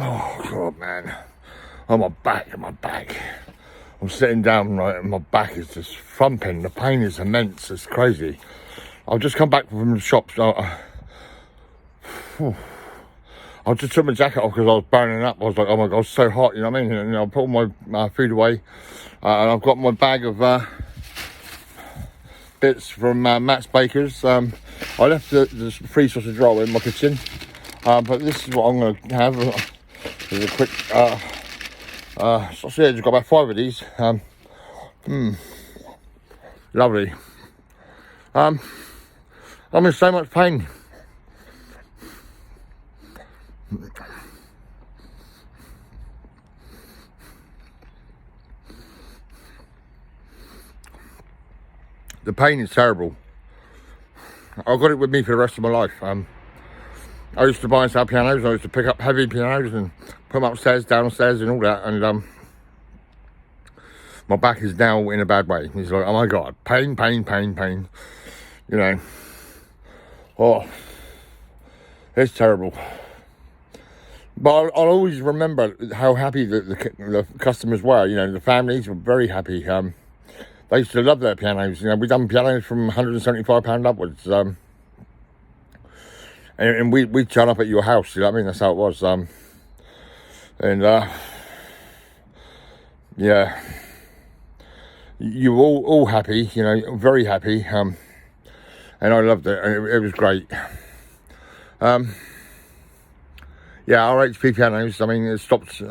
Oh God, man. On my back, I'm sitting down, right, and my back is just thumping. The pain is immense. It's crazy. I've just come back from the shops. I just took my jacket off because I was burning up. I was like, oh my God, it's so hot, you know what I mean? And I put all my food away. And I've got my bag of bits from Matt's Bakers. I left the free sausage roll in my kitchen. But this is what I'm going to have. There's a quick sausage. I've got about 5 of these. Lovely. I'm in so much pain. The pain is terrible. I've got it with me for the rest of my life. I used to buy and sell pianos. I used to pick up heavy pianos and put them upstairs, downstairs and all that. And my back is now in a bad way. It's like, oh my God, pain. You know. Oh, it's terrible. But I'll always remember how happy the customers were. You know, the families were very happy. They used to love their pianos. You know, we've done pianos from £175 upwards. And we'd turn up at your house, you know what I mean? That's how it was. Yeah. You were all happy, you know, very happy. And I loved it. It was great. Yeah, our HP pianos, I mean, it stopped,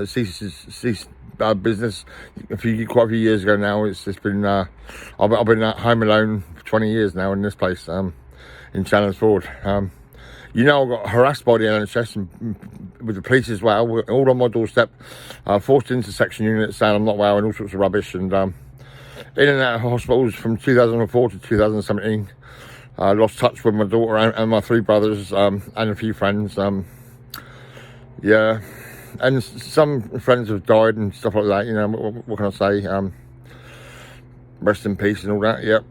ceased business quite a few years ago now. It's been, I've been at home alone for 20 years now in this place, in Chelmsford. You know, I got harassed by the NHS and with the police as well, all on my doorstep, forced into section units, saying I'm not well and all sorts of rubbish, and in and out of hospitals from 2004 to 2017. Lost touch with my daughter and my 3 brothers, and a few friends. Yeah, and some friends have died and stuff like that, you know, what can I say? Rest in peace and all that, yep.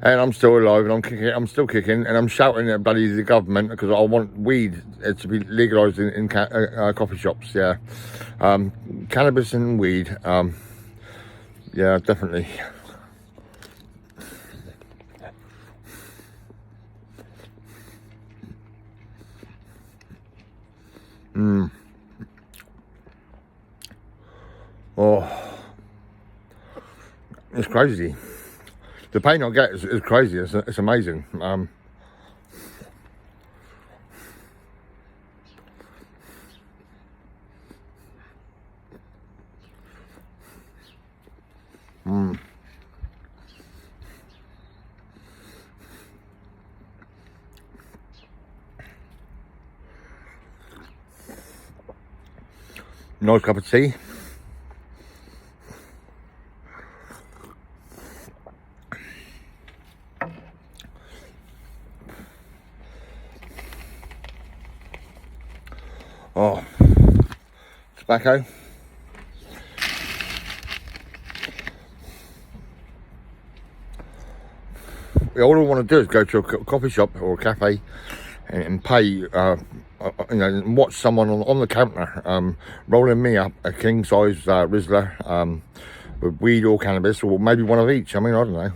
And I'm still alive and I'm still kicking, and I'm shouting at bloody the government because I want weed to be legalised in coffee shops, yeah. Cannabis and weed, yeah, definitely. Oh, it's crazy. The pain I get is crazy. It's amazing. Nice cup of tea. Oh, tobacco. All I want to do is go to a coffee shop or a cafe and pay, you know, and watch someone on the counter rolling me up a king size Rizzler with weed or cannabis, or maybe one of each. I mean, I don't know,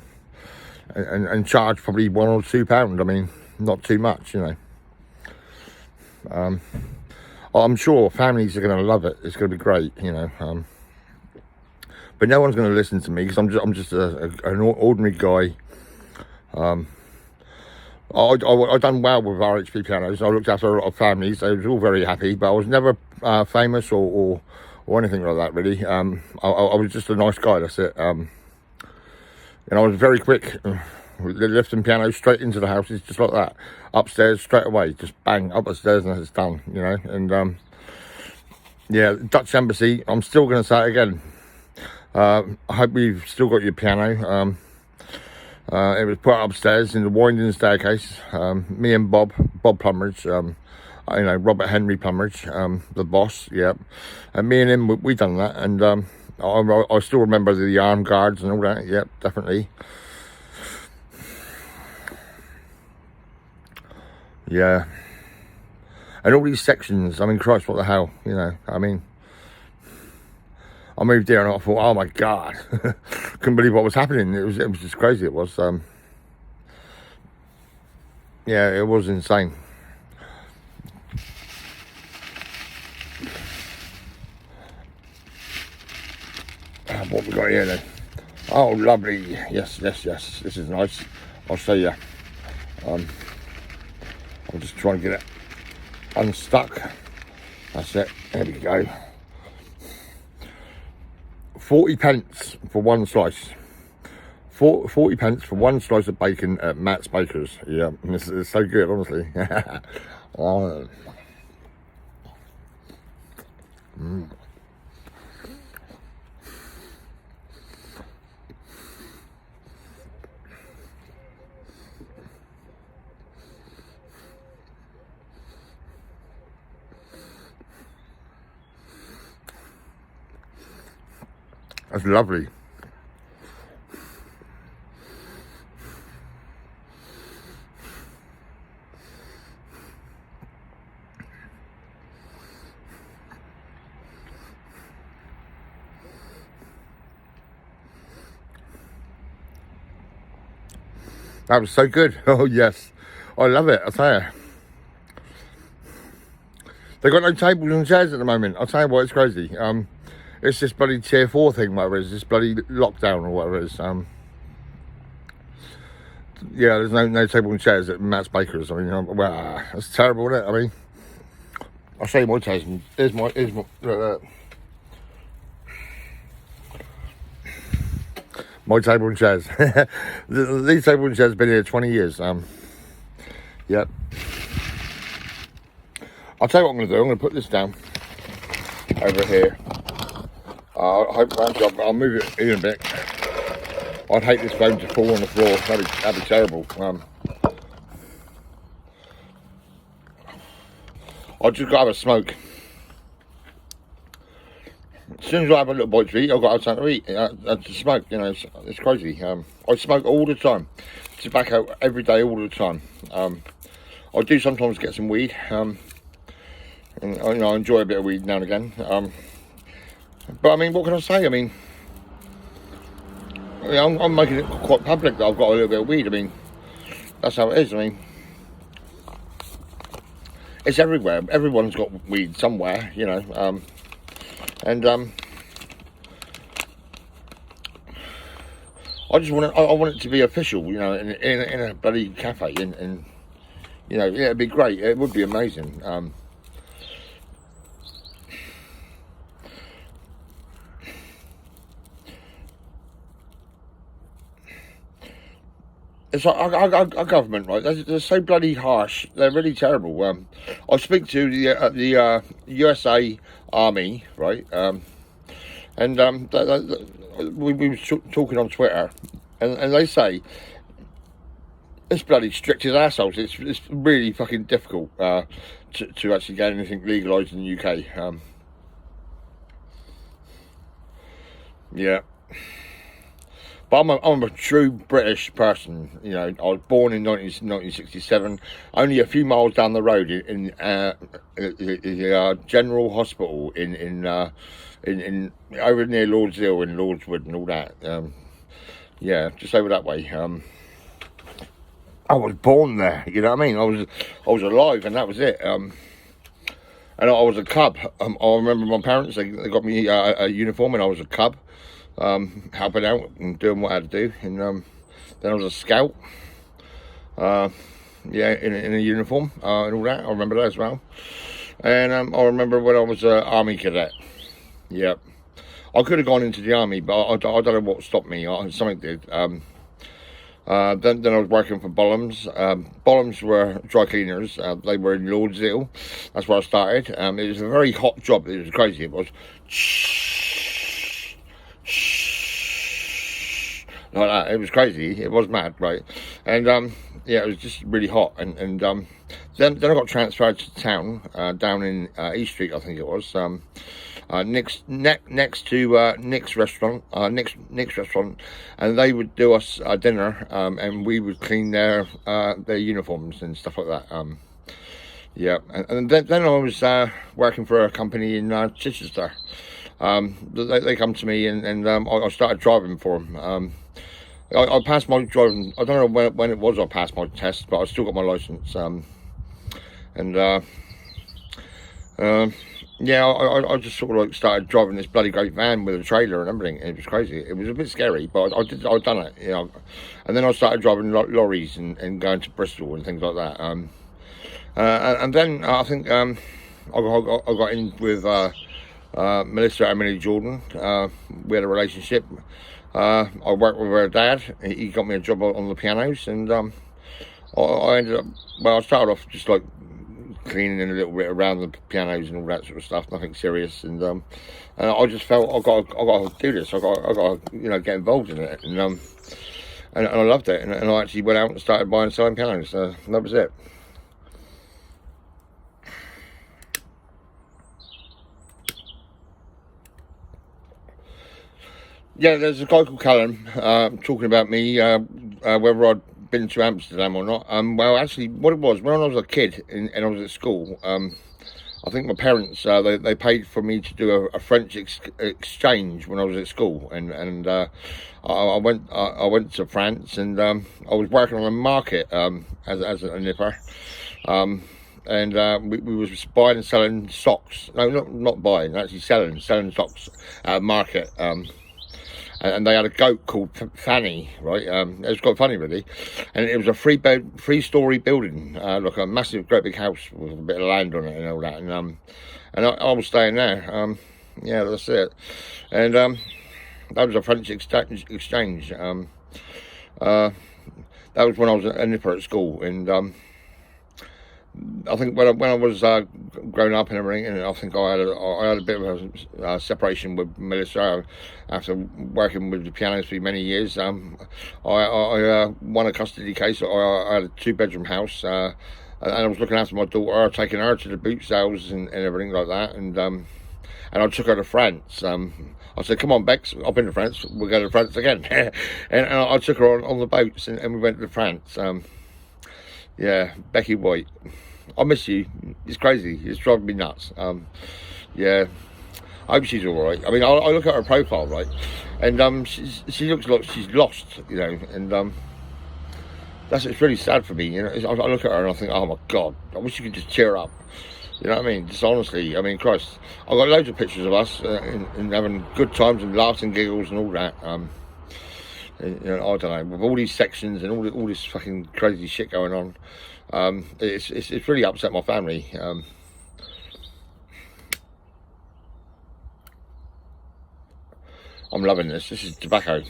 and charge probably £1 or £2. I mean, not too much, you know. I'm sure families are going to love it. It's going to be great, you know. But no one's going to listen to me because I'm just an ordinary guy. I done well with RHP pianos. I looked after a lot of families. They was all very happy, but I was never famous or anything like that, really. I was just a nice guy, that's it. And I was very quick. Lifting pianos straight into the houses, just like that. Upstairs, straight away. Just bang, up the stairs and it's done, you know. And, yeah, Dutch Embassy, I'm still going to say it again. I hope you've still got your piano. It was put upstairs in the winding staircase. Me and Bob Plumridge, you know, Robert Henry Plumridge, the boss, yeah. And me and him, we done that. And I still remember the armed guards and all that, yep, definitely. Yeah. And all these sections, I mean, Christ, what the hell, you know, I mean, I moved there and I thought, oh my God, couldn't believe what was happening. It was just crazy. It was, yeah, it was insane. What we got here then? Oh, lovely. Yes. This is nice. I'll show you. I'm just trying to get it unstuck. That's it. There we go. 40 pence for one slice. 40 pence for one slice of bacon at Matt's Bakers. Yeah, it's so good, honestly. Oh. That's lovely. That was so good. Oh yes, I love it. I tell you, they got no tables and chairs at the moment. I'll tell you what, it's crazy. It's this bloody tier 4 thing, whatever it is, this bloody lockdown or whatever it is. Yeah, there's no table and chairs at Matt's Bakers. I mean, well, that's terrible, isn't it? I mean, I'll show you my taste. Here's my my table and chairs. These table and chairs have been here 20 years. Yep. I'll tell you what I'm going to do. I'm going to put this down over here. I'll move it in a bit. I'd hate this phone to fall on the floor. That'd be terrible. I'll just go have a smoke. As soon as I have a little bite to eat, I've got to have something to eat. To smoke, you know, it's crazy. I smoke all the time. Tobacco every day, all the time. I do sometimes get some weed. And you know, I enjoy a bit of weed now and again. But I mean, what can I say? I mean, I'm making it quite public that I've got a little bit of weed. I mean, that's how it is. I mean, it's everywhere. Everyone's got weed somewhere, you know. And I just want it. I want it to be official, you know, in a bloody cafe, and you know, yeah, it'd be great. It would be amazing. It's like our government, right? They're so bloody harsh. They're really terrible. I speak to the USA Army, right? And we were talking on Twitter, and they say it's bloody strict as assholes. It's really fucking difficult to actually get anything legalised in the UK. Yeah. But I'm a true British person, you know. I was born in 1967, only a few miles down the road in the General Hospital in over near Lordshill and Lordswood and all that. Yeah, just over that way. I was born there, you know what I mean? I was alive, and that was it. And I was a cub. I remember my parents, they got me a uniform, and I was a cub. Helping out and doing what I had to do, and then I was a scout, yeah, in a uniform and all that. I remember that as well. And I remember when I was an army cadet. Yep, I could have gone into the army, but I don't know what stopped me. Something did. Then I was working for Bollums. Bollums were dry cleaners. They were in Lordshill. That's where I started. It was a very hot job. It was crazy. It was like that. It was crazy. It was mad, right? And yeah, it was just really hot. And then I got transferred to town down in East Street, I think it was. Next to Nick's restaurant, Nick's restaurant, and they would do us dinner, and we would clean their uniforms and stuff like that. Yeah, and then I was working for a company in Chichester. They come to me, and I started driving for them. I passed my driving. I don't know when it was I passed my test, but I still got my license. And yeah, I just sort of like started driving this bloody great van with a trailer and everything. It was crazy. It was a bit scary, but I'd done it, you know. And then I started driving lorries and going to Bristol and things like that. And then I think I got in with Melissa Emily Jordan. We had a relationship. I worked with her dad. He got me a job on the pianos, and I ended up. Well, I started off just like cleaning in a little bit around the pianos and all that sort of stuff. Nothing serious, and I just felt I got to do this. I got to, you know, get involved in it, and I loved it, and I actually went out and started buying and selling pianos. So that was it. Yeah, there's a guy called Callum talking about me, whether I'd been to Amsterdam or not. Well, actually, what it was, when I was a kid and I was at school, I think my parents, they paid for me to do a French exchange when I was at school. And I went to France, and I was working on a market as a nipper. And we was buying and selling socks. No, not buying, actually selling socks at a market. And they had a goat called Fanny, right? It was quite funny, really. And it was a three-story building, like a massive, great big house with a bit of land on it and all that. And I was staying there. Yeah, that's it. And that was a French exchange. That was when I was a nipper at school, and I think when I was growing up and everything, and I think I had a bit of a separation with Melissa after working with the pianos for many years. I won a custody case. I had a 2-bedroom house, and I was looking after my daughter, taking her to the boot sales and everything like that, and I took her to France. I said, "Come on, Bex, I've been to France. We'll go to France again." and I took her on the boats, and we went to France. Yeah, Becky White, I miss you. It's crazy. It's driving me nuts. Yeah, I hope she's all right. I mean, I look at her profile, right, and she looks like she's lost, you know, and it's really sad for me. You know, I look at her and I think, oh my God, I wish you could just cheer up. You know what I mean? Just honestly, I mean, Christ, I've got loads of pictures of us and having good times and laughs and giggles and all that. You know, I don't know, with all these sections and all this fucking crazy shit going on, it's really upset my family. I'm loving this. This is tobacco.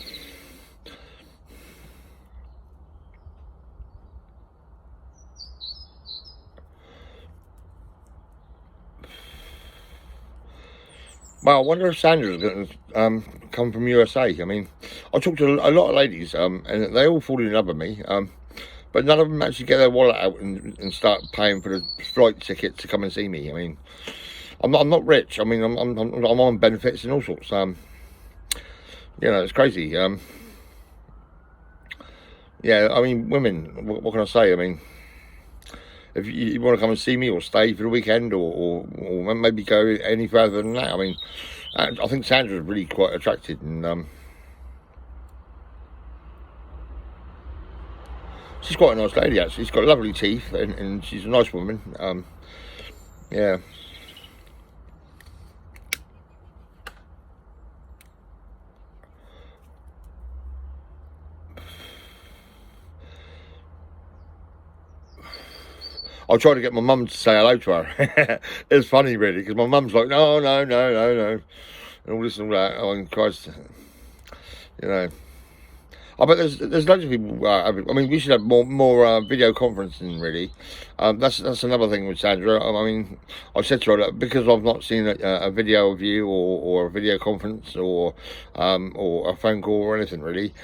Well, I wonder if Sandra's going to come from USA. I mean, I talked to a lot of ladies, and they all fall in love with me, but none of them actually get their wallet out and start paying for the flight ticket to come and see me. I mean, I'm not rich. I mean, I'm on benefits and all sorts. You know, it's crazy. Yeah, I mean, women. What can I say? I mean, if you want to come and see me or stay for the weekend or maybe go any further than that, I mean, I think Sandra's really quite attracted, and she's quite a nice lady, actually. She's got lovely teeth, and she's a nice woman. Yeah. I tried to get my mum to say hello to her. It's funny, really, because my mum's like, no, and all this and all that. Oh, Christ, you know. I bet there's loads of people. I mean, we should have more video conferencing, really. That's another thing with Sandra. I mean, I said to her that because I've not seen a video of you or a video conference or a phone call or anything really,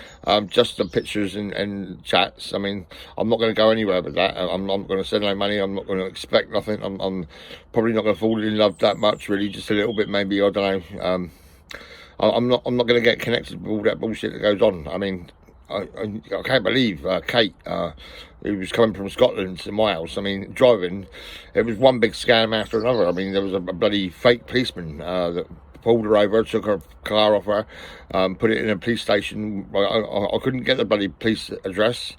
just the pictures and chats. I mean, I'm not going to go anywhere with that. I'm not going to send no money. I'm not going to expect nothing. I'm probably not going to fall in love that much, really. Just a little bit, maybe. I don't know. I'm not going to get connected with all that bullshit that goes on. I mean, I can't believe Kate, who was coming from Scotland to my house. I mean, driving, it was one big scam after another. I mean, there was a bloody fake policeman that pulled her over, took her car off her, put it in a police station. I couldn't get the bloody police address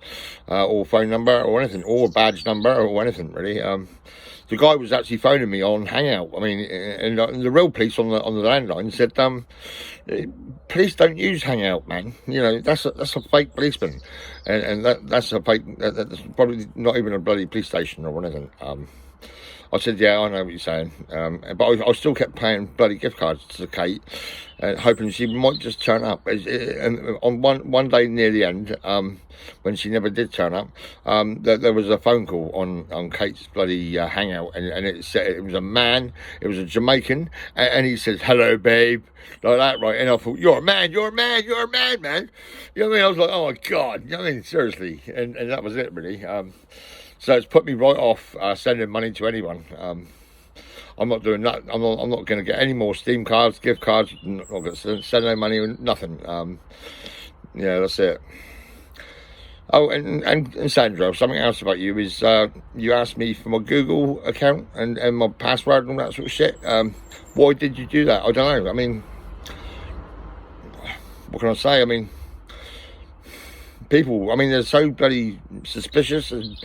or phone number or anything, or badge number or anything really. The guy was actually phoning me on Hangout. I mean, and the real police on the landline said, police don't use Hangout, man. You know, that's a fake policeman, and that's a fake. That's probably not even a bloody police station or anything. I said, yeah, I know what you're saying. But I still kept paying bloody gift cards to Kate, hoping she might just turn up. And on one day near the end, when she never did turn up, there was a phone call on Kate's bloody Hangout, and it said it was a man, it was a Jamaican, and he said, hello, babe, like that, right? And I thought, you're a man, man. You know what I mean? I was like, oh, my God. You know what I mean? Seriously. And that was it, really. So it's put me right off sending money to anyone. I'm not doing that. I'm not going to get any more Steam cards, gift cards. I'm not going to send no money, nothing. Yeah, that's it. Oh, and Sandra, something else about you is you asked me for my Google account and my password and all that sort of shit. Why did you do that? I don't know. I mean, what can I say? I mean, people, I mean, they're so bloody suspicious and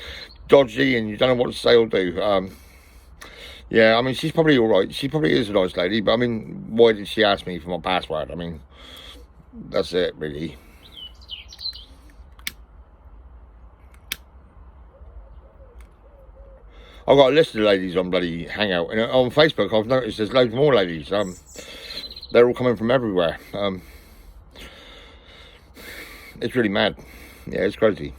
dodgy, and you don't know what to say or do. Yeah, I mean, she's probably all right. She probably is a nice lady, but I mean, why did she ask me for my password? I mean, that's it, really. I've got a list of ladies on bloody Hangout, and on Facebook I've noticed there's loads more ladies. They're all coming from everywhere. It's really mad. Yeah, it's crazy.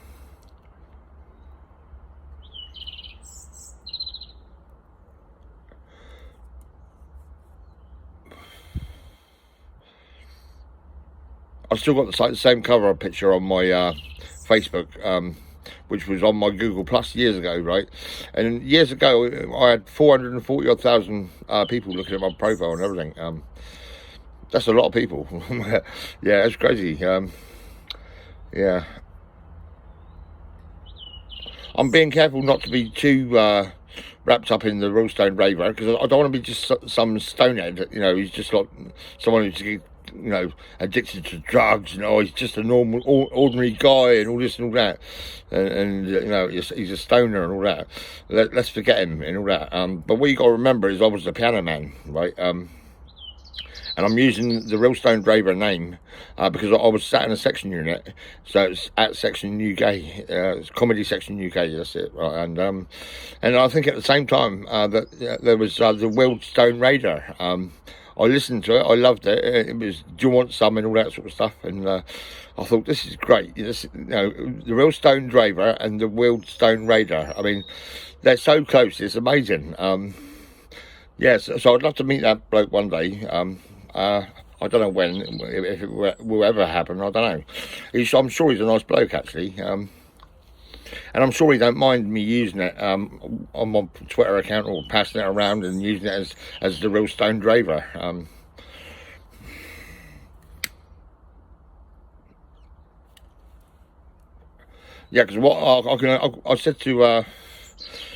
I've still got the same cover picture on my Facebook, which was on my Google Plus years ago, right? And years ago, I had 440,000 people looking at my profile and everything. That's a lot of people. Yeah, it's crazy. Yeah. I'm being careful not to be too wrapped up in the real stone raver, because I don't want to be just some stonehead, you know, he's just like someone who's, you know, addicted to drugs, you know, he's just a normal, ordinary guy and all this and all that, and you know, he's a stoner and all that. Let's forget him and all that. But what you got to remember is I was the piano man, right? And I'm using the Real Stone Draver name because I was sat in a section unit, so it's at Section UK, it's Comedy Section UK, that's it, right? And I think at the same time that there was the Wild Stone Raider. I listened to it, I loved it. It was, do you want some, and all that sort of stuff. And I thought, this is great. This, you know, the Real Stone Draver and the Wild Stone Raider. I mean, they're so close. It's amazing. Yes, so I'd love to meet that bloke one day. I don't know when, if it will ever happen. I don't know. I'm sure he's a nice bloke, actually. And I'm sure he don't mind me using it on my Twitter account, or passing it around and using it as the Real Stone Draver. Yeah, because what I said to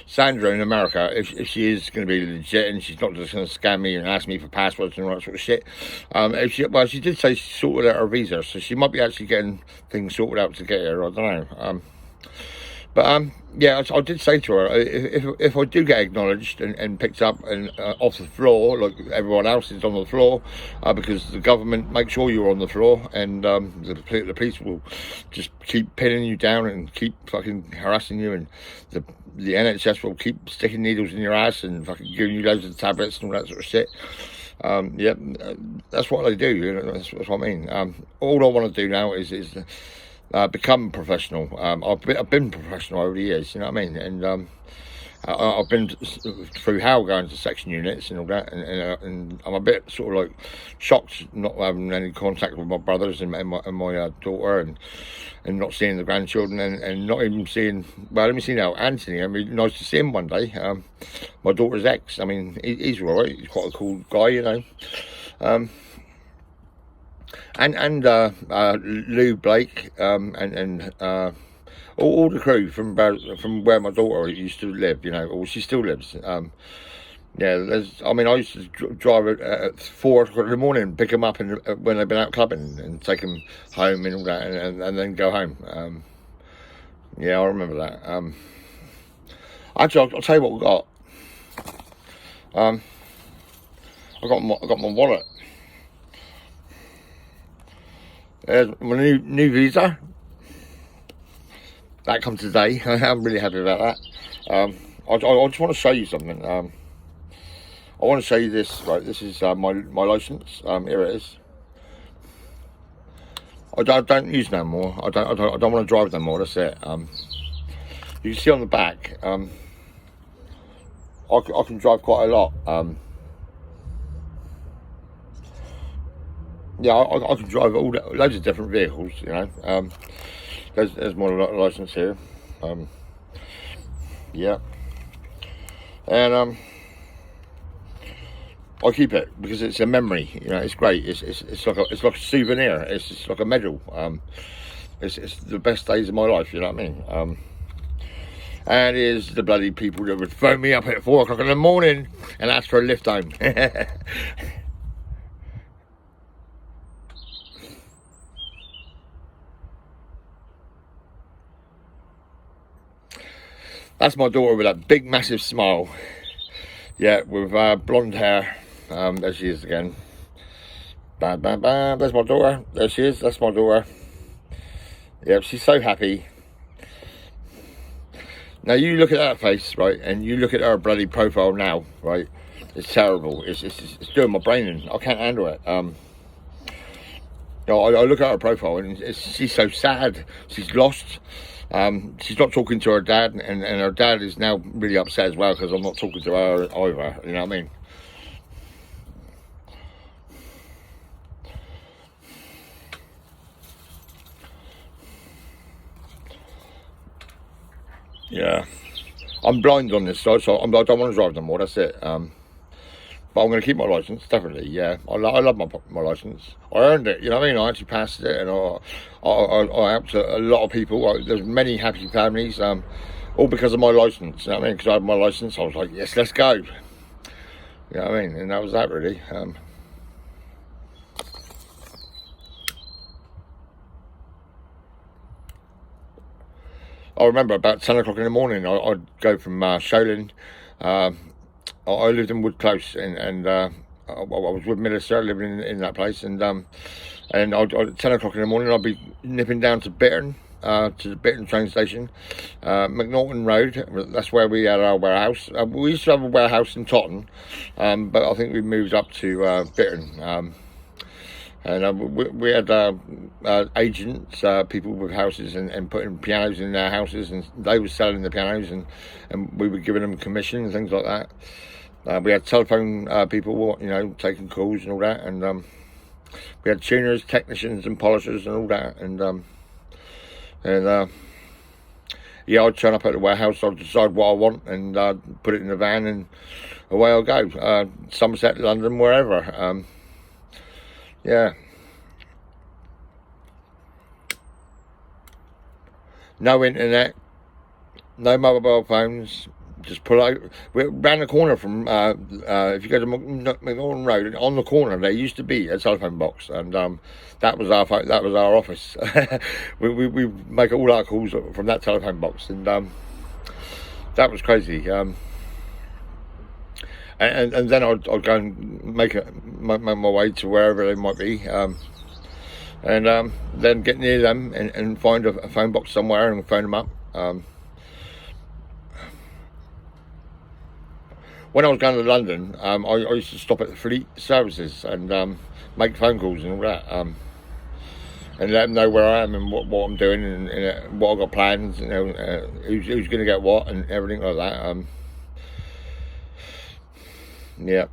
Sandra in America, if she is going to be legit and she's not just going to scam me and ask me for passwords and all that sort of shit, she did say she sorted out her visa, so she might be actually getting things sorted out to get here. I don't know. But yeah, I did say to her, if I do get acknowledged and picked up and off the floor, like everyone else is on the floor, because the government makes sure you're on the floor, and the police will just keep pinning you down and keep fucking harassing you, and the NHS will keep sticking needles in your ass and fucking giving you loads of tablets and all that sort of shit. Yeah, that's what they do. You know, that's what I mean. All I want to do now is become professional. I've been professional over the years, you know what I mean? And I've been through hell going to section units and all that, and I'm a bit sort of like shocked not having any contact with my brothers and my daughter, and not seeing the grandchildren, and not even seeing, well, let me see now, Anthony. I mean, nice to see him one day. My daughter's ex, I mean, he's all right. He's quite a cool guy, you know. Lou Blake, and all the crew from where my daughter used to live, you know, or she still lives. Yeah, I mean, I used to drive at 4 o'clock in the morning, pick them up when they've been out clubbing, and take them home and all that, and then go home. Yeah, I remember that. Actually, I'll tell you what we got. I got my wallet. There's my new visa. That comes today. I'm really happy about that. I just want to show you something. I want to show you this. Right, this is my license. Here it is. I don't use no more. I don't want to drive no more. That's it. You can see on the back. I can drive quite a lot. Yeah, I can drive loads of different vehicles. You know. There's my license here. Yeah, and I keep it because it's a memory. You know, it's great. It's like a souvenir. It's just like a medal. It's the best days of my life. You know what I mean? And here's the bloody people that would phone me up at 4 o'clock in the morning and ask for a lift home. That's my daughter with that big, massive smile. Yeah, with blonde hair. There she is again. Bam, bam, bam. There's my daughter. There she is. That's my daughter. Yeah, she's so happy. Now you look at that face, right, and you look at her bloody profile now, right? It's terrible. It's doing my brain in. I can't handle it. You know, I look at her profile and she's so sad. She's lost. She's not talking to her dad, and her dad is now really upset as well because I'm not talking to her either. You know what I mean? Yeah, I'm blind on this side, so I don't want to drive no more. That's it. But I'm going to keep my license, definitely. Yeah, I love my license. I earned it. You know what I mean? I actually passed it, and I helped a lot of people. There's many happy families, all because of my license. You know what I mean? Because I had my license, I was like, yes, let's go. You know what I mean? And that was that, really. I remember about 10 o'clock in the morning, I'd go from Sholin. I lived in Wood Close, and I was with Minister living in that place, and at 10 o'clock in the morning I'd be nipping down to Bittern, to the Bittern train station, McNaughton Road. That's where we had our warehouse. We used to have a warehouse in Totton, but I think we moved up to Bittern. And we had agents, people with houses, and putting pianos in their houses, and they were selling the pianos, and we were giving them commission and things like that. We had telephone people, you know, taking calls and all that, and we had tuners, technicians, and polishers and all that, and yeah, I'd turn up at the warehouse, I'd decide what I want, and put it in the van, and away I'll go. Somerset, London, wherever. Yeah. No internet, no mobile phones. Just pull out. We're round the corner from. If you go to McNaughton Road, on the corner there used to be a telephone box, and that was our phone, that was our office. we make all our calls from that telephone box, and that was crazy. And then I'd go and make my way to wherever they might be, and then get near them and find a phone box somewhere and phone them up. When I was going to London, I used to stop at the fleet services and make phone calls and all that, and let them know where I am and what I'm doing, and what I've got plans, you know, who's going to get what and everything like that. Yeah,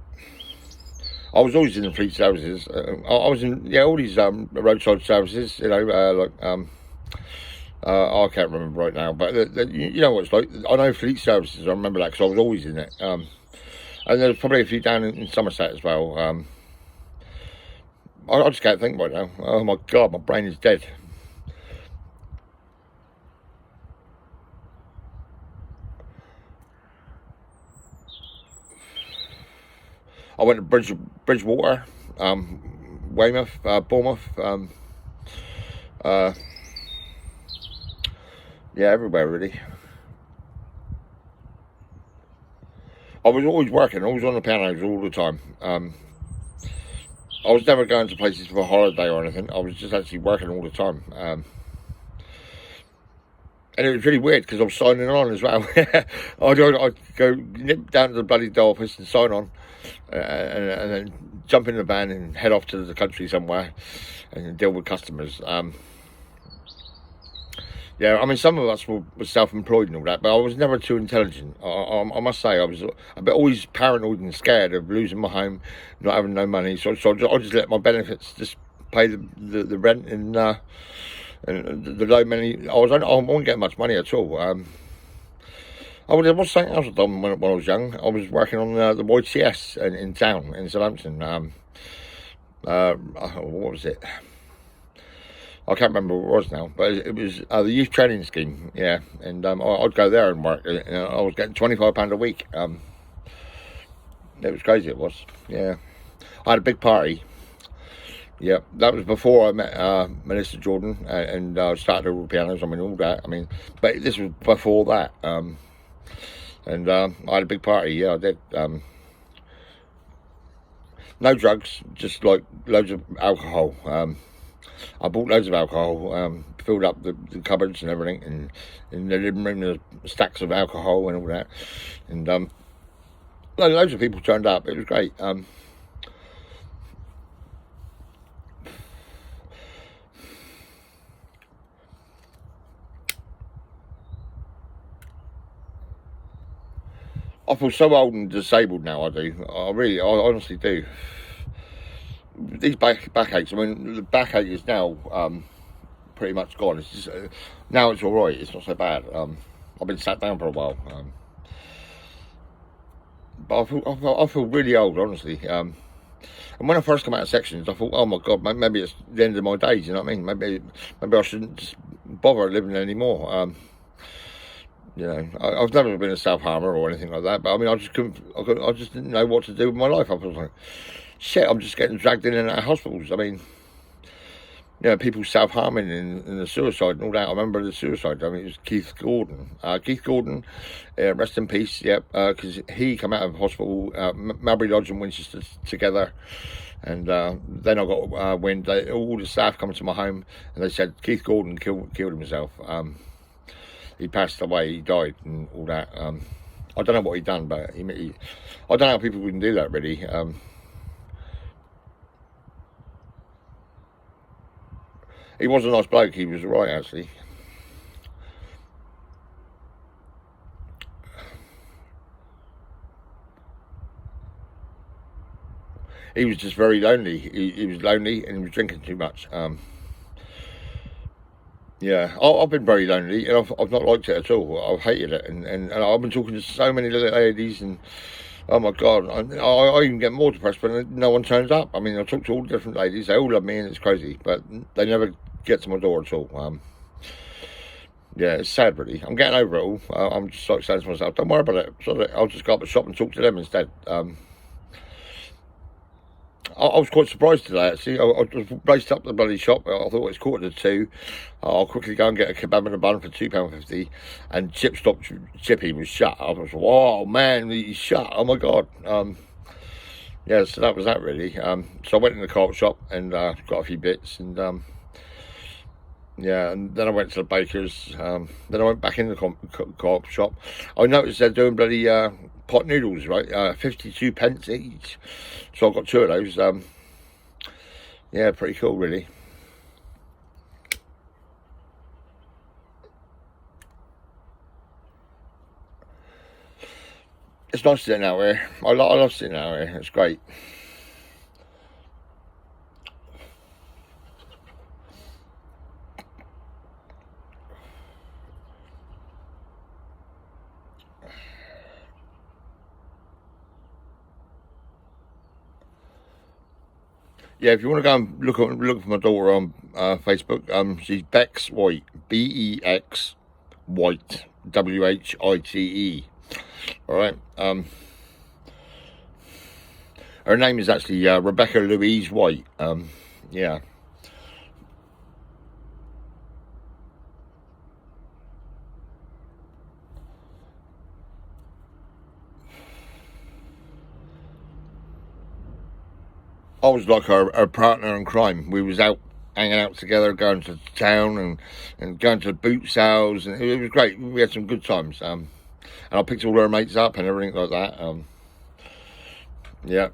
I was always in the fleet services. I was in all these roadside services. You know, I can't remember right now, but you know what it's like. I know fleet services. I remember that because I was always in it. And there's probably a few down in Somerset as well. I just can't think right now. Oh my God, my brain is dead. I went to Bridgewater, Weymouth, Bournemouth, uh, yeah, everywhere really. I was always working, always on the pianos all the time. I was never going to places for a holiday or anything. I was just actually working all the time. And it was really weird because I was signing on as well. I'd go nip down to the bloody office and sign on, and then jump in the van and head off to the country somewhere and deal with customers. Yeah, I mean, some of us were self-employed and all that, but I was never too intelligent. I must say, I was a bit always paranoid and scared of losing my home, not having no money. So I just let my benefits just pay the rent and the low money. I wasn't getting much money at all. There was something else I'd done when I was young. I was working on the YTS in town in Southampton. What was it? I can't remember what it was now, but it was the youth training scheme, yeah. And I'd go there and work. I was getting £25 a week. It was crazy, it was, yeah. I had a big party. Yeah, that was before I met Minister Jordan and started all the pianos. I mean, all that. I mean, but this was before that. And I had a big party. Yeah, I did. No drugs, just like loads of alcohol. I bought loads of alcohol, filled up the cupboards and everything, and in the living room there were stacks of alcohol and all that. And loads of people turned up. It was great. I feel so old and disabled now. I do. I honestly do. These backaches. I mean, the backache is now pretty much gone. It's just now it's all right. It's not so bad. I've been sat down for a while, but I feel really old, honestly. And when I first come out of sections, I thought, oh my God, maybe it's the end of my days. You know what I mean? Maybe I shouldn't just bother living anymore. You know, I've never been a self-harmer or anything like that, but I mean, I just didn't know what to do with my life. I was like, shit, I'm just getting dragged in and out of hospitals. I mean, you know, people self-harming in the suicide and all that. I remember the suicide. I mean, it was Keith Gordon. Rest in peace, yep, because he came out of hospital, Mabry Lodge and Winchester together. And then I got wind, all the staff come to my home and they said Keith Gordon killed himself. He passed away, he died and all that. I don't know what he'd done, but I don't know how people wouldn't do that, really. He was a nice bloke, he was right, actually. He was just very lonely. He was lonely and he was drinking too much. Yeah, I've been very lonely, and I've not liked it at all. I've hated it, and I've been talking to so many little ladies, and oh my God, I even get more depressed when no one turns up. I mean, I talk to all different ladies; they all love me, and it's crazy, but they never get to my door at all. Yeah, it's sad, really. I'm getting over it all. I'm just like saying to myself, don't worry about it. I'll just go up the shop and talk to them instead. I was quite surprised today, actually. I just raced up the bloody shop. I thought it was 1:45. I'll quickly go and get a kebab and a bun for £2.50. And CHIPSTOP Chippy was shut. I was like, oh man, he's shut. Oh my God. Yeah, so that was that, really. So I went in the co-op shop and got a few bits. And yeah, and then I went to the baker's. Then I went back in the co-op shop. I noticed they're doing bloody pot noodles, right? 52 pence each. So I got two of those. Yeah, pretty cool, really. It's nice sitting out here. I love sitting out here. It's great. Yeah, if you want to go and look for my daughter on Facebook, she's Bex White, Bex White, White. All right. Her name is actually Rebecca Louise White. Yeah. I was like her partner in crime. We was out hanging out together, going to town and going to boot sales, and it was great. We had some good times. And I picked all her mates up and everything like that. Yeah.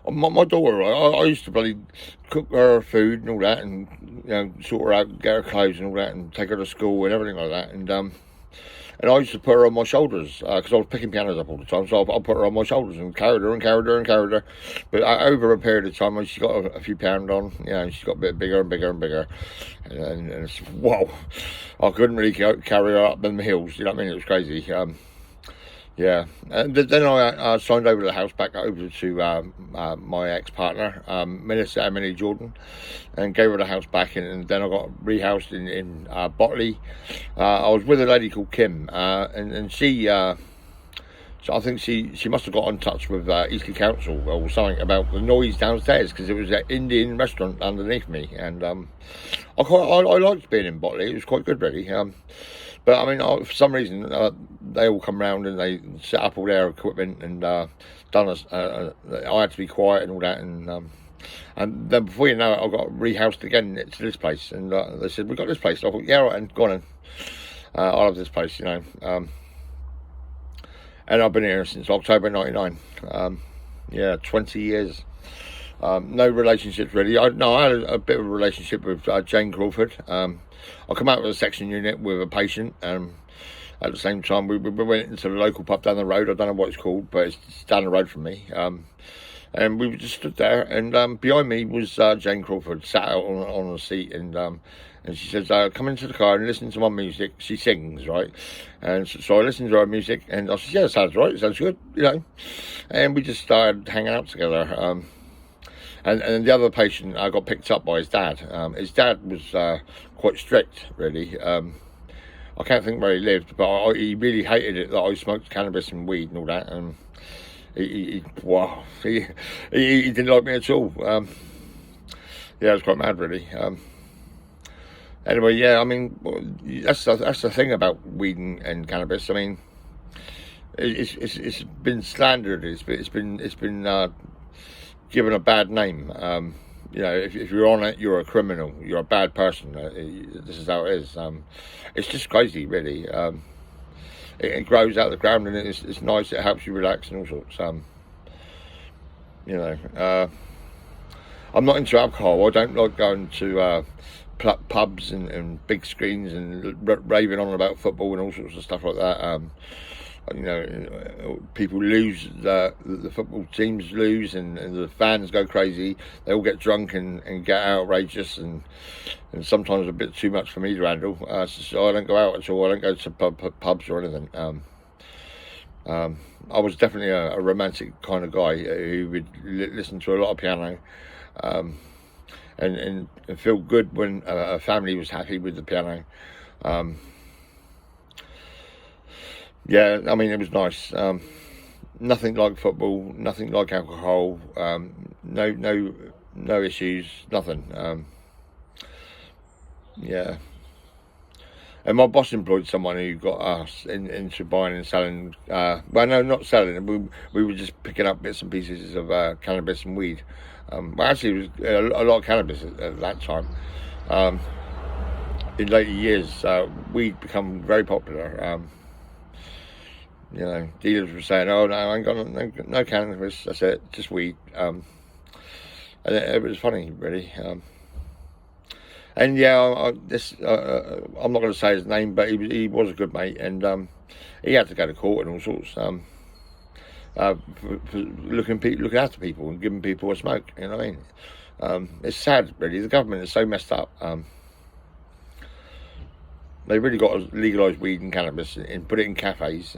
My daughter, I used to bloody cook her food and all that, and sort her out, get her clothes and all that, and take her to school and everything like that. And I used to put her on my shoulders because I was picking pianos up all the time. So I put her on my shoulders and carried her and carried her and carried her. But over a period of time, when she got a few pounds on, she got a bit bigger and bigger and bigger. And it's, whoa, I couldn't really carry her up them hills. You know what I mean? It was crazy. Yeah, and then I signed over the house back over to my ex-partner, Minister Emily Jordan, and gave her the house back, and then I got rehoused in Botley. I was with a lady called Kim, and she, so I think she must have got in touch with Eastleigh Council or something about the noise downstairs, because it was an Indian restaurant underneath me, and I liked being in Botley. It was quite good, really. But I mean, for some reason, they all come round and they set up all their equipment and done us. I had to be quiet and all that, and then before you know it, I got rehoused again to this place, and they said, "We got this place." And I thought, "Yeah, right, and go on, and I love this place, and I've been here since October '99. Yeah, 20 years. No relationships really. I had a bit of a relationship with Jane Crawford. I come out of a section unit with a patient. At the same time, we went into the local pub down the road. I don't know what it's called, but it's down the road from me. And we just stood there, and behind me was Jane Crawford, sat out on a seat, and she says, "Come into the car and listen to my music." She sings, right? And so I listened to her music, and I said, "Yeah, it sounds right. It sounds good, And we just started hanging out together. And the other patient got picked up by his dad. His dad was quite strict, really. I can't think where he lived, but he really hated it that I smoked cannabis and weed and all that. And he didn't like me at all. Yeah, it was quite mad, really. Anyway, yeah, I mean, that's the thing about weed and cannabis. I mean, it's been slandered. It's been given a bad name. If you're on it, you're a criminal. You're a bad person. This is how it is. It's just crazy, really. It grows out of the ground, and it's nice. It helps you relax and all sorts. I'm not into alcohol. I don't like going to pubs and big screens and raving on about football and all sorts of stuff like that. People lose, the football teams lose, and the fans go crazy. They all get drunk and get outrageous, and sometimes a bit too much for me to handle. So I don't go out at all. I don't go to pubs or anything. I was definitely a romantic kind of guy who would listen to a lot of piano, and feel good when a family was happy with the piano. Yeah, I mean, it was nice. Nothing like football, nothing like alcohol. No issues, nothing. Yeah. And my boss employed someone who got us into buying and selling. Well, no, not selling. We were just picking up bits and pieces of cannabis and weed. Well, actually, it was a lot of cannabis at that time. In later years, weed become very popular. Dealers were saying, "Oh no, I ain't got no cannabis. That's it, just weed." And it was funny, really. And yeah, I'm not going to say his name, but he was a good mate, and he had to go to court and all sorts. for looking after people and giving people a smoke. You know what I mean? It's sad, really. The government is so messed up. They really got to legalise weed and cannabis and put it in cafes.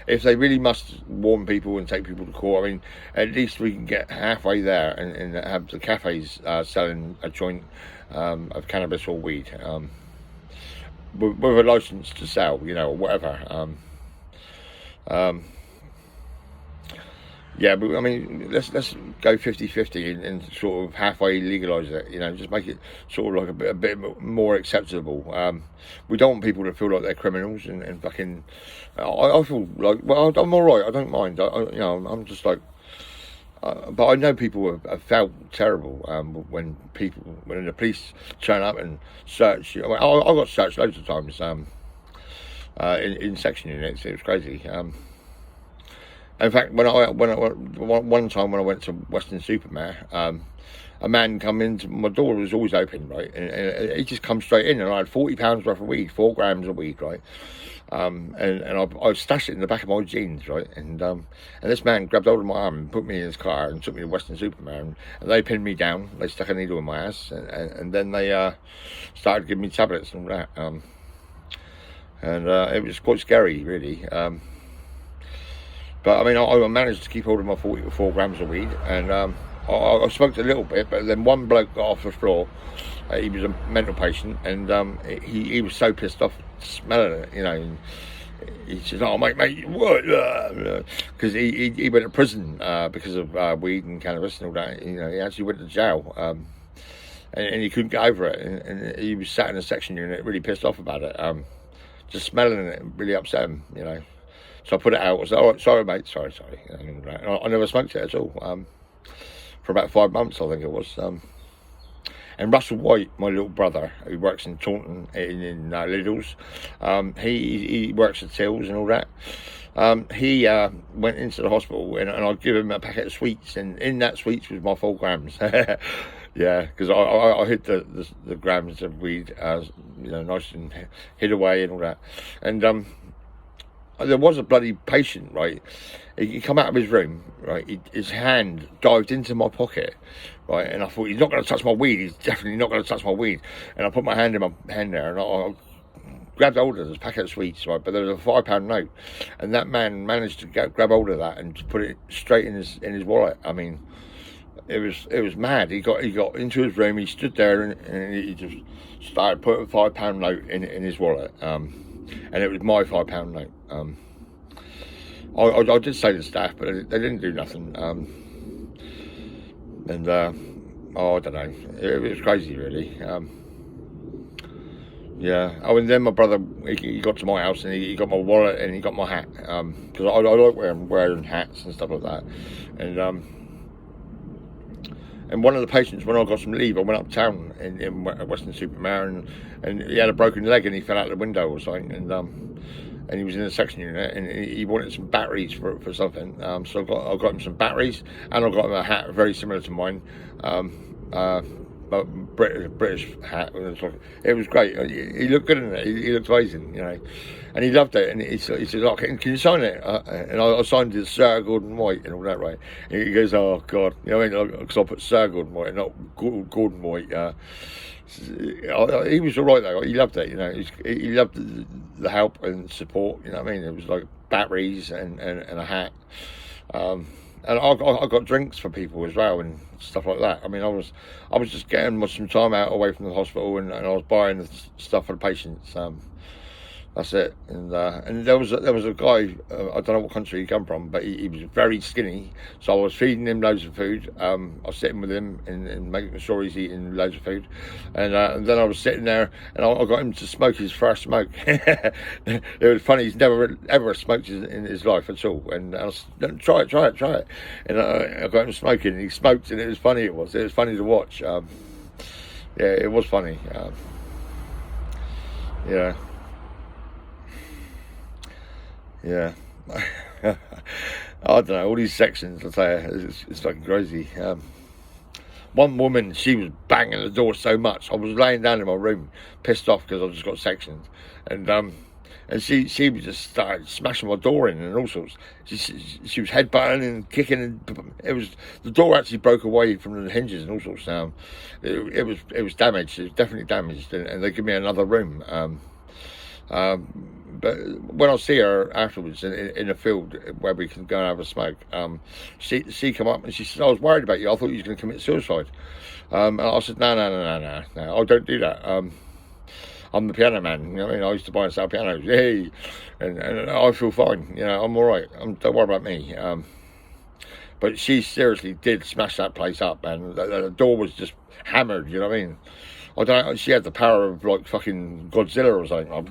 If they really must warn people and take people to court, I mean, at least we can get halfway there and have the cafes selling a joint of cannabis or weed with a licence to sell, you know, or whatever. Yeah, but I mean, let's go 50-50 and sort of halfway legalise it. You know, just make it sort of like a bit more acceptable. We don't want people to feel like they're criminals and fucking. I feel like, well, I'm all right. I don't mind. You know, I'm just like. But I know people have felt terrible when the police turn up and search. I got searched loads of times in section units. It was crazy. In fact, one time when I went to Western Supermare, a man come into my door was always open, right, and he just come straight in, and I had £40 worth of weed, 4 grams of weed, right, and I stashed it in the back of my jeans, right, and this man grabbed hold of my arm and put me in his car and took me to Western Supermare, and they pinned me down, they stuck a needle in my ass, and then they started giving me tablets and all that, and it was quite scary, really. But I mean, I managed to keep hold of my 44 grams of weed, and I smoked a little bit. But then one bloke got off the floor. He was a mental patient, and he was so pissed off smelling it, you know. And he said, "Oh, mate, what?" Because he went to prison because of weed and cannabis and all that. You know, he actually went to jail, and he couldn't get over it. And he was sat in a section unit, really pissed off about it. Just smelling it really upset him, you know. So I put it out. I said, "All right, sorry, mate, sorry." I never smoked it at all for about 5 months, I think it was. And Russell White, my little brother, who works in Taunton in Lidl's, he works at Tills and all that. He went into the hospital, and I'd give him a packet of sweets, and in that sweets was my 4 grams. Yeah, because I hid the grams of weed, you know, nice and hid away and all that, and there was a bloody patient, right? He come out of his room, right? His hand dived into my pocket, right? And I thought, he's not going to touch my weed. He's definitely not going to touch my weed. And I put my hand in my hand there, and I grabbed hold of this packet of sweets, right? But there was a £5 note, and that man managed to grab hold of that and put it straight in his wallet. I mean, it was mad. He got into his room. He stood there and he just started putting a £5 note in his wallet. And it was my £5 note. I did say to the staff, but they didn't do nothing. And I don't know. It was crazy, really. Yeah. Oh, and then my brother, he got to my house and he got my wallet and he got my hat. Because I like wearing hats and stuff like that. And one of the patients, when I got some leave, I went uptown in Western Supermare, and he had a broken leg and he fell out the window or something, and he was in a section unit, and he wanted some batteries for something. So I got him some batteries, and I got him a hat very similar to mine, but British hat. It was great. He looked good in it. He looked amazing, you know, and he loved it. And he said, "Oh, can you sign it?" And I signed it, Sir Gordon White, and all that, right? And he goes, "Oh God," you know, because I put Sir Gordon White, not Gordon White. He was all right though. He loved it, you know. He loved the help and support. You know what I mean? It was like batteries and a hat. And I got drinks for people as well and stuff like that. I mean, I was just getting some time out away from the hospital, and I was buying the stuff for the patients. That's it. And there was a guy, I don't know what country he come from, but he was very skinny. So I was feeding him loads of food. I was sitting with him and making sure he's eating loads of food. And then I was sitting there, and I got him to smoke his first smoke. It was funny. He's never ever smoked in his life at all. And I was, try it. And I got him smoking, and he smoked, and it was funny. It was funny to watch. Yeah, it was funny. Yeah. Yeah, I don't know, all these sections, I tell you, it's fucking crazy. One woman, she was banging the door so much, I was laying down in my room, pissed off because I just got sectioned, and And she was just started smashing my door in and all sorts. She was headbutting and kicking, and the door actually broke away from the hinges and all sorts. It was damaged. It was definitely damaged, and they give me another room. But when I see her afterwards in a field where we can go and have a smoke, she come up and she said, "I was worried about you. I thought you was going to commit suicide." And I said, "No, I don't do that. I'm the piano man, you know what I mean? I used to buy and sell pianos, yay, and I feel fine, you know, I'm all right. Don't worry about me." But she seriously did smash that place up, and the door was just hammered, you know what I mean? I don't know, she had the power of like fucking Godzilla or something. Like,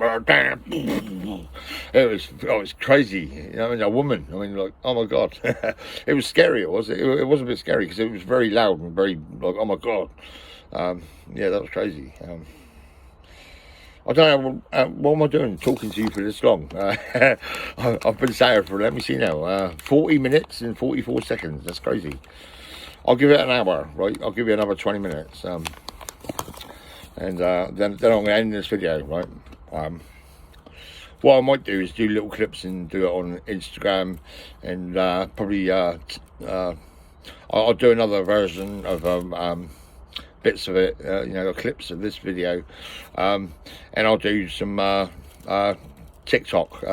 it was crazy, you know what I mean? A woman, I mean, like, oh my God. It was scary, it was a bit scary because it was very loud and very like, oh my God. Yeah, that was crazy. I don't know, what am I doing talking to you for this long? I've been saying for, let me see now, 40 minutes and 44 seconds. That's crazy. I'll give it an hour, right? I'll give you another 20 minutes. And then I'm going to end this video, right? What I might do is do little clips and do it on Instagram, and probably I'll do another version of bits of it, you know, clips of this video, and I'll do some TikTok.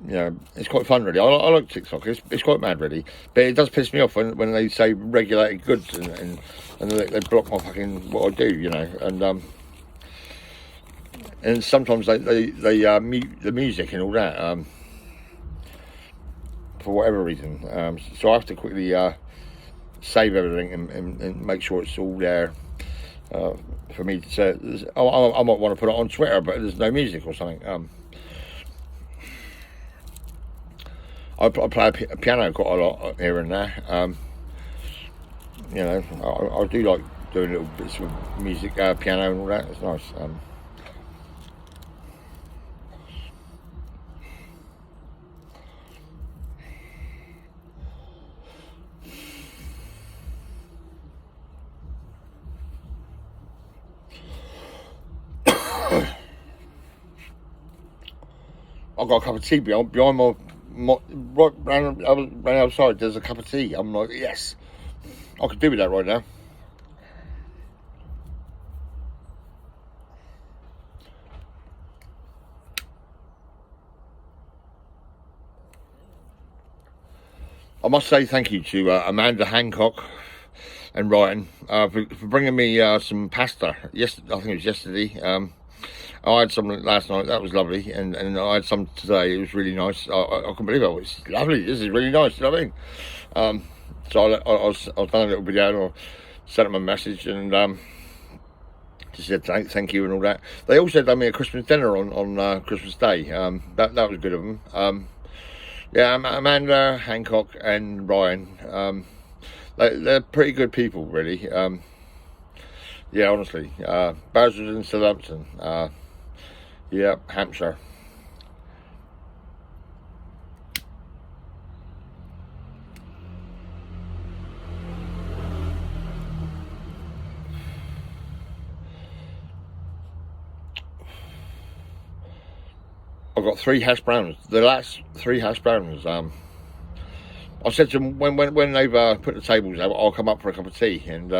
You know, it's quite fun, really. I like TikTok. It's quite mad, really, but it does piss me off when they say regulated goods and they block my fucking what I do, you know, and sometimes they mute the music and all that for whatever reason. So I have to quickly save everything and make sure it's all there for me to say. I might want to put it on Twitter, but there's no music or something. I play a piano quite a lot here and there. You know, I do like doing little bits of music, piano and all that. It's nice. I've got a cup of tea behind my right round outside. There's a cup of tea. I'm like, yes, I could do with that right now. I must say thank you to Amanda Hancock and Ryan for bringing me some pasta. Yes, I think it was yesterday. I had some last night, that was lovely, and I had some today, it was really nice. I can believe it, it's lovely, this is really nice, you know what I mean? So I've done a little video, and I sent them a message, and just said thank you and all that. They also done me a Christmas dinner on Christmas Day. That was good of them. Yeah, Amanda Hancock and Ryan, they're pretty good people, really. Yeah, honestly. Bowser's in Southampton. Yeah, Hampshire. I've got 3 hash browns. The last 3 hash browns. I said to them when they've put the tables out, I'll come up for a cup of tea, and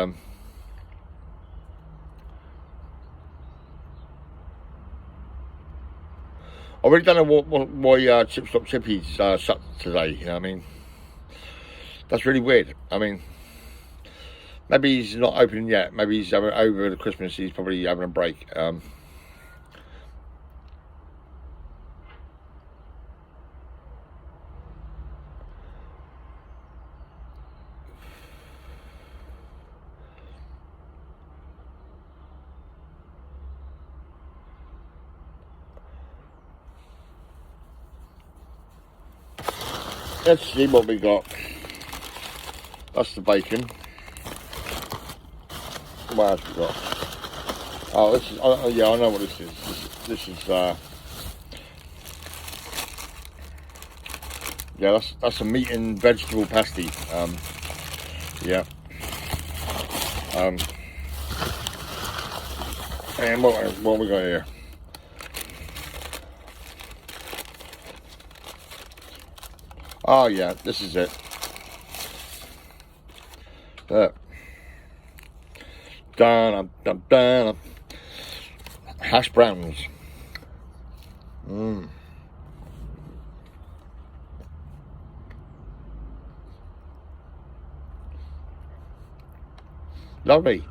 I really don't know why CHIPSTOP Chippy's shut today. You know what I mean, that's really weird. I mean, maybe he's not open yet. Maybe he's having, over the Christmas. He's probably having a break. Let's see what we got. That's the bacon. What else we got? Oh, this is. Oh, yeah, I know what this is. This is. Yeah, that's a meat and vegetable pasty. Yeah. And what we got here? Oh yeah, this is it. Dun, dun, dun. Hash browns. Lovely.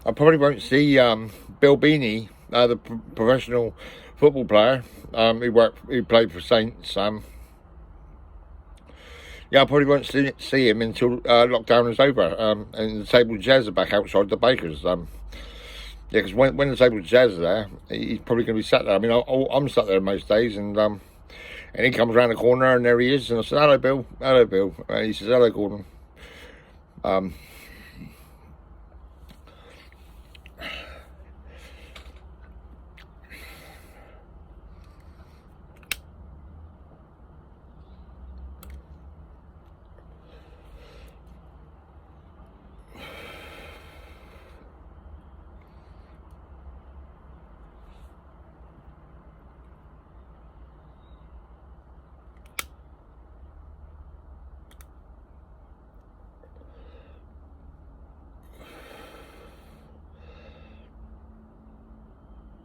I probably won't see Bill BEANEY, the professional football player. He played for Saints. Yeah, I probably won't see him until lockdown is over. And the table chairs are back outside the bakers. Yeah, because when the table chairs are there, he's probably going to be sat there. I mean, I'm sat there most days, and he comes around the corner, and there he is. And I said, "Hello, Bill. Hello, Bill." And he says, "Hello, Gordon."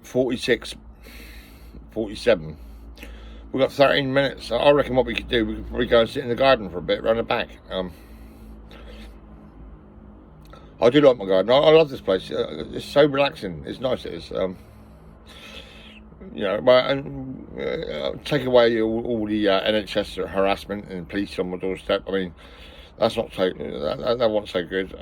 46, 47. We've got 13 minutes. I reckon what we could do, we could probably go and sit in the garden for a bit, round the back. I do like my garden. I love this place. It's so relaxing. It's nice. It is. You know, and take away all the NHS harassment and police on my doorstep. I mean, that's not so. That wasn't so good.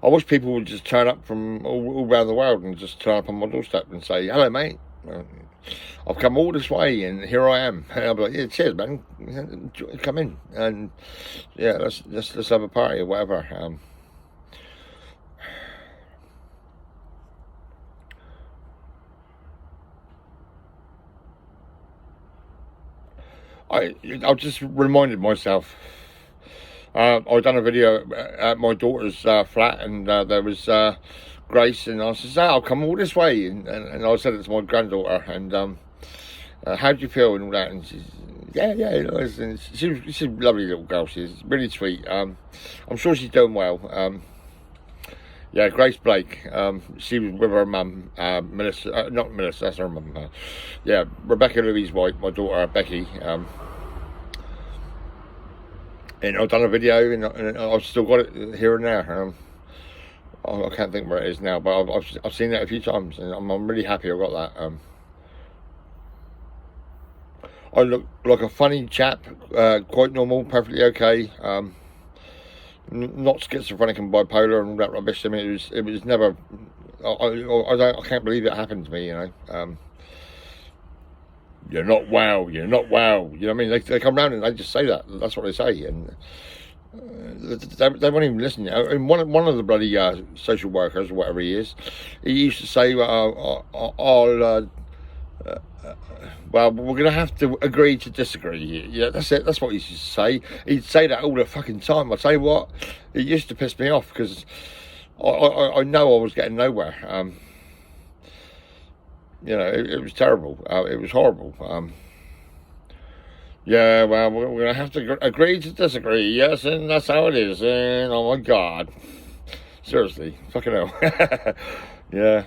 I wish people would just turn up from all around the world and just turn up on my doorstep and say, "Hello, mate. I've come all this way and here I am." And I'll be like, "Yeah, cheers, man. Come in and yeah, let's have a party or whatever." I just reminded myself. I'd done a video at my daughter's flat, and there was Grace, and I said, "I'll come all this way," and I said it to my granddaughter, and how do you feel and all that, and she's, yeah, and she's a lovely little girl. She's really sweet. I'm sure she's doing well. Yeah, Grace Blake. She was with her mum, Melissa. Not Melissa, that's her mum. Yeah, Rebecca Louise White, my daughter Becky. And I've done a video, and I've still got it here and there. I can't think where it is now, but I've seen it a few times, and I'm really happy I got that. I look like a funny chap, quite normal, perfectly okay. Not schizophrenic and bipolar and all that rubbish. I mean, it was never. I can't believe it happened to me. You know. You're not well. You're not well. You know what I mean? They come round and they just say that. That's what they say, and they won't even listen. And one of the bloody social workers, or whatever he is, he used to say, "Well, we're going to have to agree to disagree." Yeah, that's it. That's what he used to say. He'd say that all the fucking time. I tell you what, it used to piss me off because I know I was getting nowhere. You know, it was terrible. It was horrible. Yeah, well, we're going to have to agree to disagree. Yes, and that's how it is. And oh my God, seriously, fucking hell. Yeah.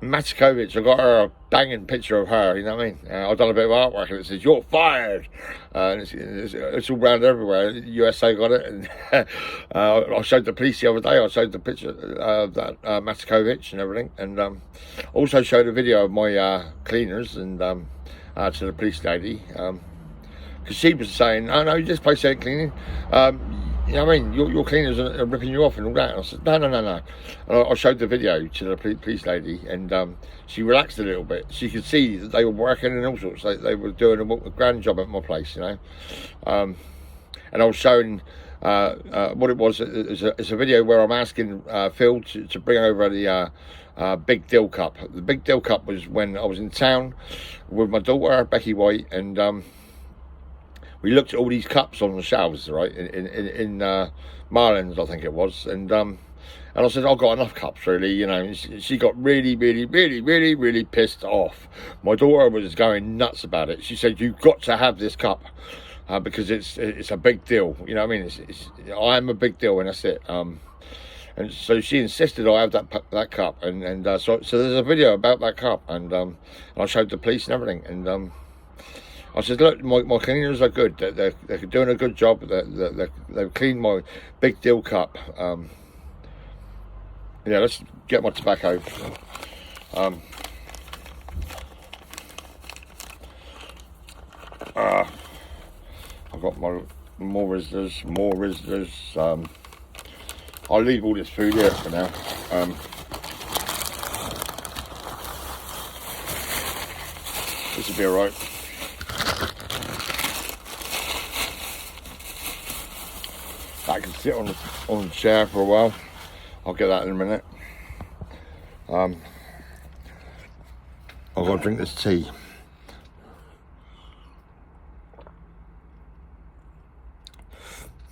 Matikovic, I got her a banging picture of her, you know what I mean? I've done a bit of artwork and it says, "You're fired." And it's all round everywhere. USA got it. And I showed the police the other day, I showed the picture of that Matikovic and everything. And also showed a video of my cleaners and to the police lady. Because she was saying, "Oh no, this place ain't cleaning. You know what I mean? Your cleaners are ripping you off and all that." And I said, no. And I showed the video to the police lady, and she relaxed a little bit. She could see that they were working and all sorts. They were doing a grand job at my place, you know. And I was showing what it was. It's a video where I'm asking Phil to bring over the Big Deal Cup. The Big Deal Cup was when I was in town with my daughter, Becky White, and we looked at all these cups on the shelves, right, in Marlin's, I think it was, and I said, "I've got enough cups, really," you know. And she got really pissed off. My daughter was going nuts about it. She said, "You've got to have this cup because it's a big deal," you know what I mean? I'm a big deal, and that's it. And so she insisted I have that cup, and so there's a video about that cup, and I showed the police and everything, and I said, "Look, my cleaners are good. They're doing a good job. They've cleaned my Big Deal Cup." Yeah, let's get my tobacco. I've got my more Rizzlers. I'll leave all this food here for now. This will be alright. I can sit on the chair for a while. I'll get that in a minute. I've got to drink this tea.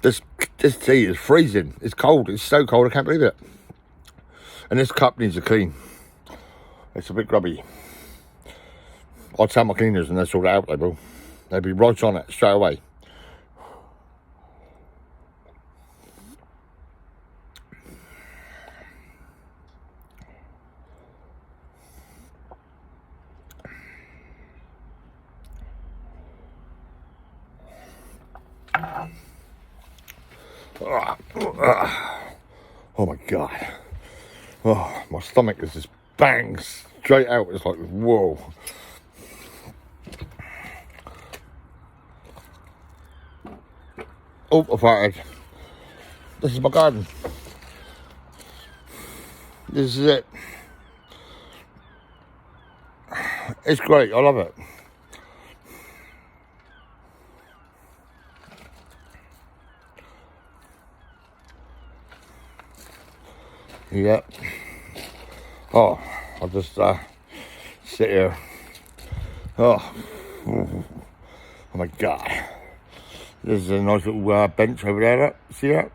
This tea is freezing. It's cold. It's so cold I can't believe it. And this cup needs a clean. It's a bit grubby. I'll tell my cleaners and they'll sort it out, they will. They'll be right on it straight away. Oh my god. Oh, my stomach is just bang straight out. It's like, whoa. Oh, I farted. This is my garden. This is it. It's great. I love it. Yep. Oh, I'll just sit here. Oh my god. There's a nice little bench over there. Look. See that?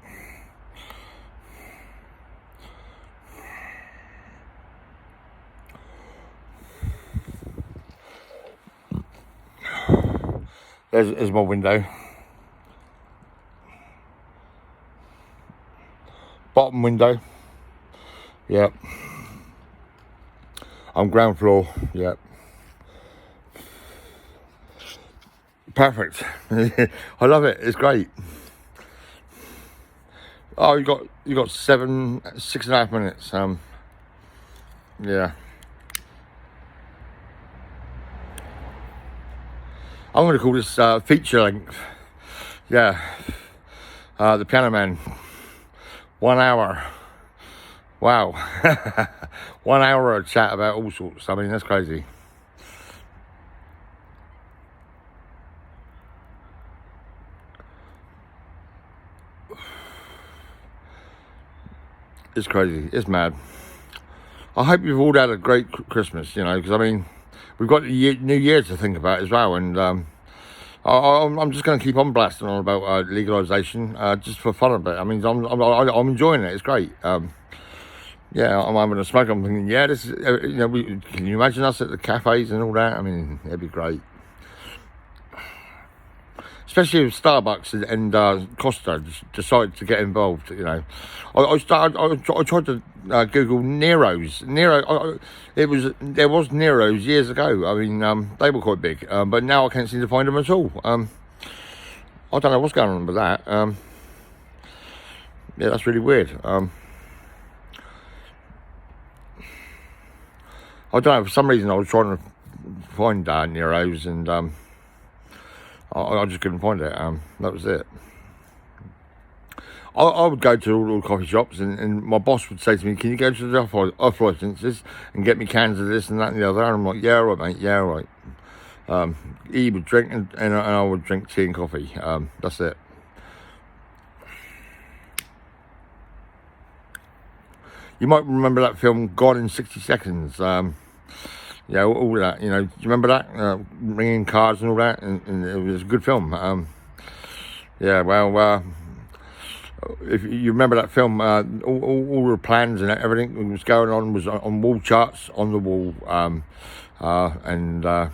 There's my window. Bottom window. Yep. I'm ground floor. Yep. Perfect. I love it. It's great. Oh, you got 6.5 minutes. Yeah. I'm going to call this feature length. Yeah. The Piano Man. 1 hour. Wow. 1 hour of chat about all sorts. I mean, that's crazy. It's crazy. It's mad. I hope you've all had a great Christmas, you know, because I mean, we've got the New Year to think about as well, and I'm just going to keep on blasting on about legalisation, just for fun of it. I mean, I'm enjoying it. It's great. Yeah, I'm having a smoke. I'm thinking, yeah, this is, you know, can you imagine us at the cafes and all that? I mean, it'd be great. especially with Starbucks and Costa decided to get involved. You know, I tried to Google Nero's. There was Nero's years ago. I mean, they were quite big, but now I can't seem to find them at all. I don't know what's going on with that. Yeah, that's really weird. I don't know, for some reason I was trying to find Nero's and I just couldn't find it. That was it. I would go to all the coffee shops and my boss would say to me, can you go to the off licenses and get me cans of this and that and the other? And I'm like, yeah, all right, mate, yeah, all right. He would drink and I would drink tea and coffee. That's it. You might remember that film Gone in 60 Seconds. Yeah, all that, you know, do you remember that? Ringing cards and all that, and it was a good film. Yeah, well, if you remember that film, all the plans and everything that was going on was on wall charts on the wall, and I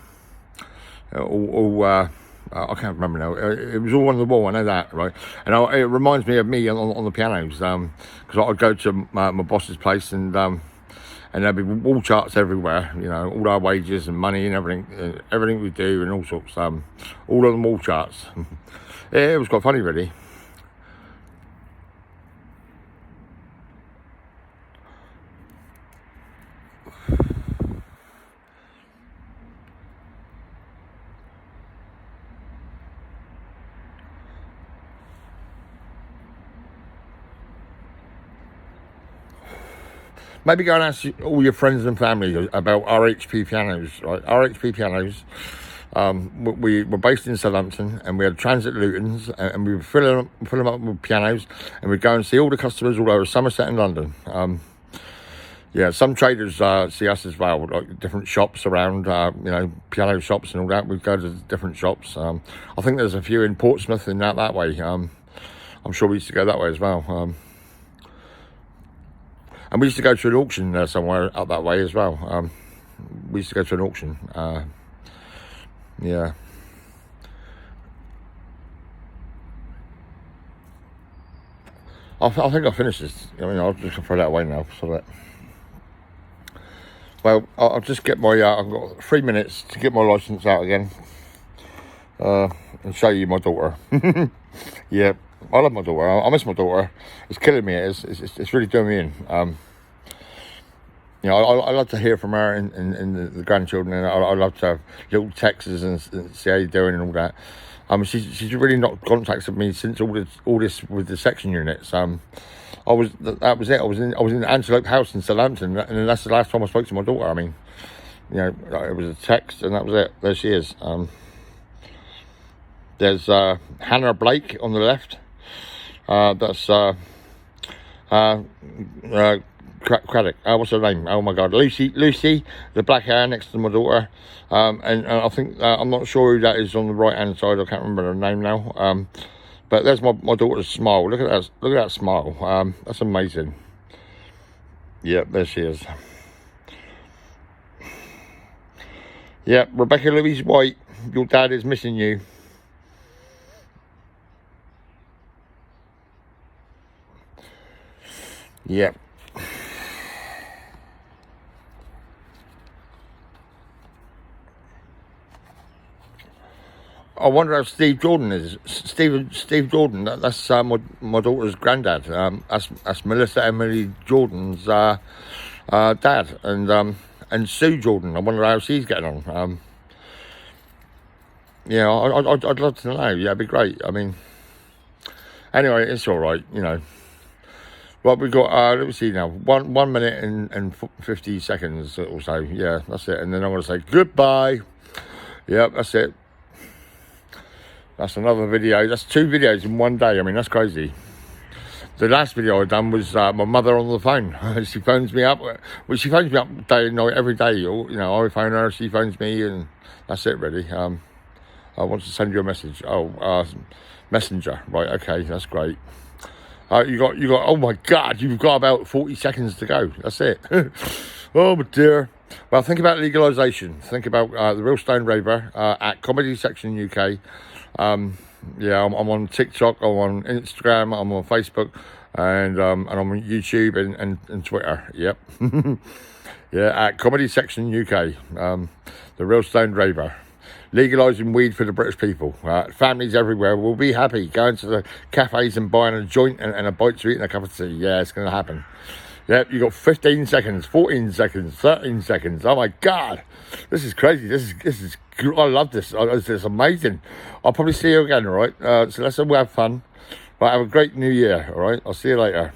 can't remember now. It was all on the wall, I know that, right? And it reminds me of me on the pianos, because I'd go to my boss's place and there'd be wall charts everywhere, you know, all our wages and money and everything we do and all sorts, all on the wall charts. Yeah, it was quite funny, really. Maybe go and ask all your friends and family about RHP pianos, right? RHP pianos. We were based in Southampton and we had transit Lutons and we would fill them up with pianos and we'd go and see all the customers all over Somerset and London. Yeah, some traders see us as well, like different shops around, you know, piano shops and all that. We'd go to different shops. I think there's a few in Portsmouth and that way. I'm sure we used to go that way as well. And we used to go to an auction somewhere up that way as well. We used to go to an auction. Yeah. I think I'll finish this. I mean, I'll just throw that away now. So that. Well, I'll just get my. I've got 3 minutes to get my license out again. And show you my daughter. Yeah. I love my daughter. I miss my daughter. It's killing me. It's really doing me in. You know, I love to hear from her and the grandchildren, and I love to have little texts and see how you're doing and all that. She's really not contacted me since all this with the section units. That was it. I was in Antelope House in Southampton, and that's the last time I spoke to my daughter. I mean, you know, it was a text, and that was it. There she is. There's Hannah Blake on the left. That's Craddock. What's her name? Oh my God, Lucy, the black hair next to my daughter. And I think I'm not sure who that is on the right hand side. I can't remember her name now. But there's my daughter's smile. Look at that! Look at that smile. That's amazing. Yep, there she is. Yep, Rebecca Louise White. Your dad is missing you. Yep. I wonder how Steve Jordan is. Steve Jordan. That's my daughter's granddad. That's Melissa Emily Jordan's dad, and Sue Jordan. I wonder how she's getting on. Yeah, I'd love to know. Yeah, it'd be great. I mean, anyway, it's all right. You know. Well, we've got, let me see now, 1 minute and 50 seconds or so. Yeah, that's it. And then I'm going to say goodbye. Yep, that's it. That's another video. That's 2 videos in one day. I mean, that's crazy. The last video I done was my mother on the phone. She phones me up. Well, she phones me up day and night, every day. You know, I phone her, she phones me, and that's it, really. I want to send you a message. Oh, Messenger. Right, okay, that's great. You got, oh my God, you've got about 40 seconds to go. That's it. Oh dear. Well, think about legalisation. Think about the Real Stone Raver at Comedy Section UK. yeah, I'm on TikTok, I'm on Instagram, I'm on Facebook, and I'm on YouTube and Twitter. Yep. Yeah, at Comedy Section UK, the Real Stone Raver. Legalising weed for the British people. Families everywhere will be happy going to the cafes and buying a joint and a bite to eat and a cup of tea. Yeah, it's going to happen. Yep, you got 15 seconds, 14 seconds, 13 seconds. Oh my God, this is crazy. This is. I love this. It's amazing. I'll probably see you again. All right. So let's all have fun. Right. Have a great New Year. All right. I'll see you later.